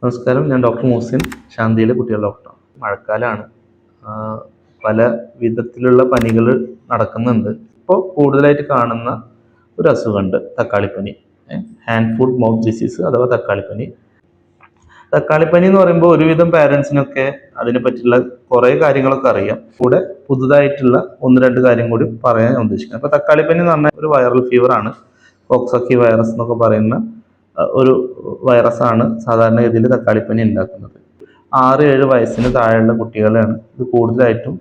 നമസ്കാരം, ഞാൻ ഡോക്ടർ മുഹസിൻ, ശാന്തിയിലെ കുട്ടികളുടെ ഡോക്ടർ. മഴക്കാലമാണ്. പല വിധത്തിലുള്ള പനികൾ നടക്കുന്നുണ്ട്. ഇപ്പോൾ കൂടുതലായിട്ട് കാണുന്ന ഒരു അസുഖമുണ്ട്, തക്കാളിപ്പനി. ഹാൻഡ് ഫുഡ് മൗത്ത് ഡിസീസ് അഥവാ തക്കാളിപ്പനി. തക്കാളിപ്പനി എന്ന് പറയുമ്പോൾ ഒരുവിധം പാരൻസിനൊക്കെ അതിനെ പറ്റിയുള്ള കുറേ കാര്യങ്ങളൊക്കെ അറിയാം. കൂടെ പുതുതായിട്ടുള്ള ഒന്ന് രണ്ട് കാര്യം കൂടി പറയാൻ ഞാൻ ഉദ്ദേശിക്കുന്നത്. അപ്പോൾ തക്കാളിപ്പനി എന്ന് പറഞ്ഞാൽ ഒരു വൈറൽ ഫീവർ ആണ്. കോക്സാക്കി വൈറസ് എന്നൊക്കെ പറയുന്ന ഒരു വൈറസാണ് സാധാരണഗതിയിൽ തക്കാളിപ്പനി ഉണ്ടാക്കുന്നത്. 6-7 വയസ്സിന് താഴെയുള്ള കുട്ടികളെയാണ് ഇത് കൂടുതലായിട്ടും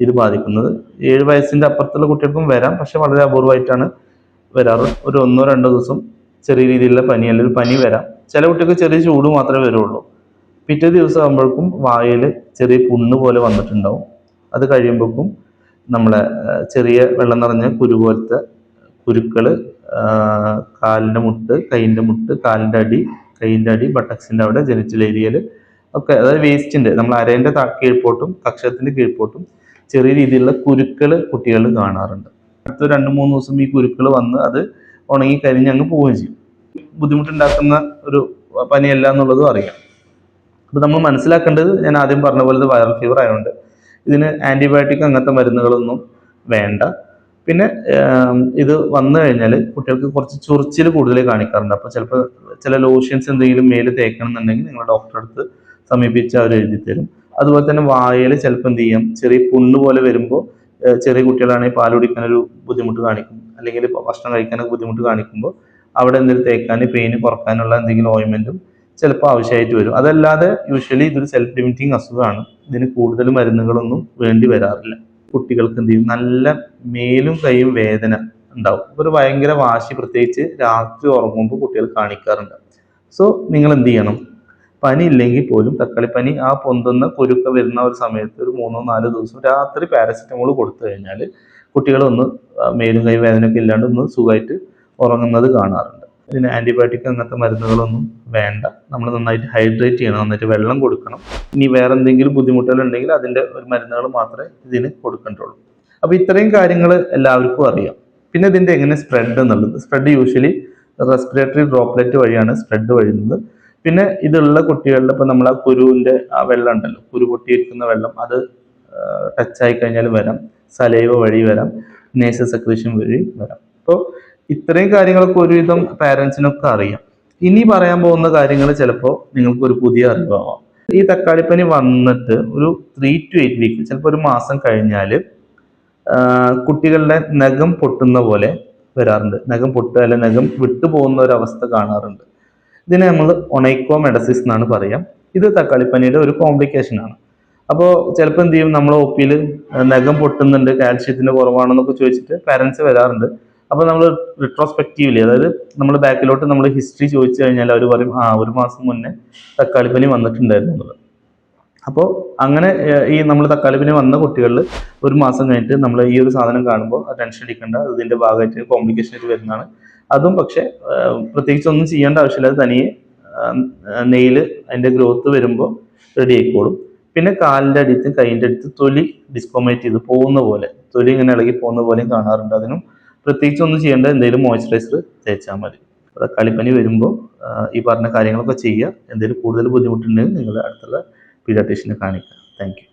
ഇത് ബാധിക്കുന്നത്. 7 വയസ്സിൻ്റെ അപ്പുറത്തുള്ള കുട്ടികൾക്കും വരാം, പക്ഷെ വളരെ അപൂർവമായിട്ടാണ് വരാറ്. ഒരു 1-2 ദിവസം ചെറിയ രീതിയിലുള്ള പനി അല്ലെങ്കിൽ പനി വരാം. ചില കുട്ടികൾക്ക് ചെറിയ ചൂട് മാത്രമേ വരുള്ളൂ. പിറ്റേ ദിവസം ആകുമ്പോഴേക്കും വായിൽ ചെറിയ പുണ്ണ് പോലെ വന്നിട്ടുണ്ടാവും. അത് കഴിയുമ്പോഴേക്കും നമ്മളെ ചെറിയ വെള്ളം നിറഞ്ഞ കുരു പോലത്തെ കുരുക്കൾ കാലിൻ്റെ മുട്ട്, കൈയിൻ്റെ മുട്ട്, കാലിൻ്റെ അടി, കൈയിൻ്റെ അടി, ബട്ടക്സിൻ്റെ അവിടെ, ജെനിറ്റൽ ഏരിയയിൽ ഒക്കെ, അതായത് വേസ്റ്റിൻ്റെ നമ്മൾ അരേൻ്റെ കീഴ്പോട്ടും കക്ഷത്തിൻ്റെ കീഴ്പോട്ടും ചെറിയ രീതിയിലുള്ള കുരുക്കൾ കുട്ടികൾ കാണാറുണ്ട്. അടുത്ത 2-3 ദിവസം ഈ കുരുക്കൾ വന്ന് അത് ഉണങ്ങി കരിഞ്ഞ് അങ്ങ് പോവുകയും ചെയ്യും. ബുദ്ധിമുട്ടുണ്ടാക്കുന്ന ഒരു പനിയല്ല എന്നുള്ളതും അറിയാം. അപ്പോൾ നമ്മൾ മനസ്സിലാക്കേണ്ടത്, ഞാൻ ആദ്യം പറഞ്ഞ പോലെ ഇത് വൈറൽ ഫീവർ ആയതുകൊണ്ട് ഇതിന് ആൻറ്റിബയോട്ടിക് അങ്ങനത്തെ മരുന്നുകളൊന്നും വേണ്ട. പിന്നെ ഇത് വന്നു കഴിഞ്ഞാൽ കുട്ടികൾക്ക് കുറച്ച് ചൊറിച്ചിൽ കൂടുതൽ കാണിക്കാറുണ്ട്. അപ്പോൾ ചിലപ്പോൾ ചില ലോഷൻസ് എന്തെങ്കിലും മേല് തേക്കണം എന്നുണ്ടെങ്കിൽ നിങ്ങൾ ഡോക്ടറെ അടുത്ത് സമീപിച്ച് അവർ എഴുതി തരും. അതുപോലെ തന്നെ വായയിൽ ചിലപ്പോൾ എന്ത് ചെയ്യും, ചെറിയ പുണ്ണ് പോലെ വരുമ്പോൾ ചെറിയ കുട്ടികളാണെങ്കിൽ പാൽ കുടിക്കാനൊരു ബുദ്ധിമുട്ട് കാണിക്കും, അല്ലെങ്കിൽ ഭക്ഷണം കഴിക്കാനൊക്കെ ബുദ്ധിമുട്ട് കാണിക്കുമ്പോൾ അവിടെ എന്തെങ്കിലും തേക്കാൻ പെയിന് കുറക്കാനുള്ള എന്തെങ്കിലും ഓയിൻമെൻറ്റും ചിലപ്പോൾ ആവശ്യമായിട്ട് വരും. അതല്ലാതെ യൂഷ്വലി ഇതൊരു സെൽഫ് ലിമിറ്റിംഗ് അസുഖമാണ്. ഇതിന് കൂടുതൽ മരുന്നുകളൊന്നും വേണ്ടി വരാറില്ല. കുട്ടികൾക്ക് എന്ത് ചെയ്യും, നല്ല മേലും കൈയും വേദന ഉണ്ടാവും. ഒരു ഭയങ്കര വാശി, പ്രത്യേകിച്ച് രാത്രി ഉറങ്ങുമ്പോൾ കുട്ടികൾ കാണിക്കാറുണ്ട്. സോ നിങ്ങൾ എന്ത് ചെയ്യണം, പനി ഇല്ലെങ്കിൽ പോലും തക്കാളിപ്പനി ആ പൊന്തുന്ന കുരുക്ക വരുന്ന ഒരു സമയത്ത് ഒരു 3-4 ദിവസം രാത്രി പാരസിറ്റമോൾ കൊടുത്തു കഴിഞ്ഞാൽ കുട്ടികളൊന്ന് മേലും കൈ വേദനയൊക്കെ ഇല്ലാണ്ട് ഒന്ന് സുഖമായിട്ട് ഉറങ്ങുന്നത് കാണാറുണ്ട്. ഇതിന് ആൻറ്റിബയോട്ടിക് അങ്ങനത്തെ മരുന്നുകളൊന്നും വേണ്ട. നമ്മൾ നന്നായിട്ട് ഹൈഡ്രേറ്റ് ചെയ്യണം, നന്നായിട്ട് വെള്ളം കൊടുക്കണം. ഇനി വേറെ എന്തെങ്കിലും ബുദ്ധിമുട്ടുകൾ ഉണ്ടെങ്കിൽ അതിൻ്റെ ഒരു മരുന്നുകൾ മാത്രമേ ഇതിന് കൊടുക്കേണ്ടുള്ളൂ. അപ്പോൾ ഇത്രയും കാര്യങ്ങൾ എല്ലാവർക്കും അറിയാം. പിന്നെ ഇതിൻ്റെ എങ്ങനെ സ്പ്രെഡ് എന്നുള്ളത്, സ്പ്രെഡ് യൂഷ്വലി റെസ്പിറേറ്ററി ഡ്രോപ്ലെറ്റ് വഴിയാണ് സ്പ്രെഡ് വഴുന്നത്. പിന്നെ ഇതുള്ള കുട്ടികളിൽ ഇപ്പോൾ നമ്മൾ ആ കുരുവിൻ്റെ ആ വെള്ളം ഉണ്ടല്ലോ, കുരു പൊട്ടിയിരിക്കുന്ന വെള്ളം, അത് ടച്ചായി കഴിഞ്ഞാൽ വരാം, സലൈവ വഴി വരാം, നേസൽ സെക്രീഷൻ വഴി വരാം. അപ്പോൾ ഇത്രയും കാര്യങ്ങളൊക്കെ ഒരുവിധം പാരൻസിനൊക്കെ അറിയാം. ഇനി പറയാൻ പോകുന്ന കാര്യങ്ങൾ ചിലപ്പോൾ നിങ്ങൾക്ക് ഒരു പുതിയ അറിവാവാം. ഈ തക്കാളിപ്പനി വന്നിട്ട് ഒരു 3 to 8 വീക്ക്, ചിലപ്പോൾ ഒരു മാസം കഴിഞ്ഞാൽ കുട്ടികളുടെ നഖം പൊട്ടുന്ന പോലെ വരാറുണ്ട്. നഖം പൊട്ടുക അല്ലെങ്കിൽ നഖം വിട്ടുപോകുന്ന ഒരു അവസ്ഥ കാണാറുണ്ട്. ഇതിനെ നമ്മൾ ഒണൈക്കോമെഡസിസ് എന്നാണ് പറയാം. ഇത് തക്കാളിപ്പനിയുടെ ഒരു കോംപ്ലിക്കേഷനാണ്. അപ്പോൾ ചിലപ്പോൾ എന്ത് ചെയ്യും, നമ്മൾ ഒപ്പിയിൽ നഖം പൊട്ടുന്നുണ്ട്, കാൽഷ്യത്തിന് കുറവാണെന്നൊക്കെ ചോദിച്ചിട്ട് പാരൻസ് വരാറുണ്ട്. അപ്പോൾ നമ്മൾ റിട്രോസ്പെക്റ്റീവ്ലി, അതായത് നമ്മൾ ബാക്കിലോട്ട് നമ്മൾ ഹിസ്റ്ററി ചോദിച്ചു കഴിഞ്ഞാൽ അവർ പറയും, ഒരു മാസം മുന്നേ തക്കാളിപ്പനി വന്നിട്ടുണ്ടായിരുന്നു എന്നുള്ളത്. അപ്പോൾ അങ്ങനെ ഈ നമ്മൾ തക്കാളിപ്പനി വന്ന കുട്ടികളിൽ ഒരു മാസം കഴിഞ്ഞിട്ട് നമ്മൾ ഈ ഒരു സാധനം കാണുമ്പോൾ ടെൻഷൻ അടിക്കേണ്ട, ഇതിൻ്റെ ഭാഗമായിട്ട് കോംപ്ലിക്കേഷൻ ആയിട്ട് വരുന്നതാണ്. അതും പക്ഷേ പ്രത്യേകിച്ച് ഒന്നും ചെയ്യേണ്ട ആവശ്യമില്ല. അത് തനിയെ നെയില് അതിൻ്റെ ഗ്രോത്ത് വരുമ്പോൾ റെഡി ആയിക്കോളും. പിന്നെ കാലിൻ്റെ അടിത്ത് കൈയിൻ്റെ അടുത്ത് തൊലി ഡിസ്കോമേറ്റ് ചെയ്ത് പോകുന്ന പോലെ, തൊലി ഇങ്ങനെ ഇളകി പോകുന്ന പോലെയും കാണാറുണ്ട്. അതിനും പ്രത്യേകിച്ച് ഒന്നും ചെയ്യേണ്ട, എന്തെങ്കിലും മോയ്സ്ചറൈസർ തേച്ചാൽ മതി. തക്കാളിപ്പനി വരുമ്പോൾ ഈ പറഞ്ഞ കാര്യങ്ങളൊക്കെ ചെയ്യുക. എന്തെങ്കിലും കൂടുതൽ ബുദ്ധിമുട്ടുണ്ടെങ്കിൽ നിങ്ങൾ അടുത്തുള്ള പീഡിയാട്രീഷ്യനെ കാണിക്കുക. Thank you.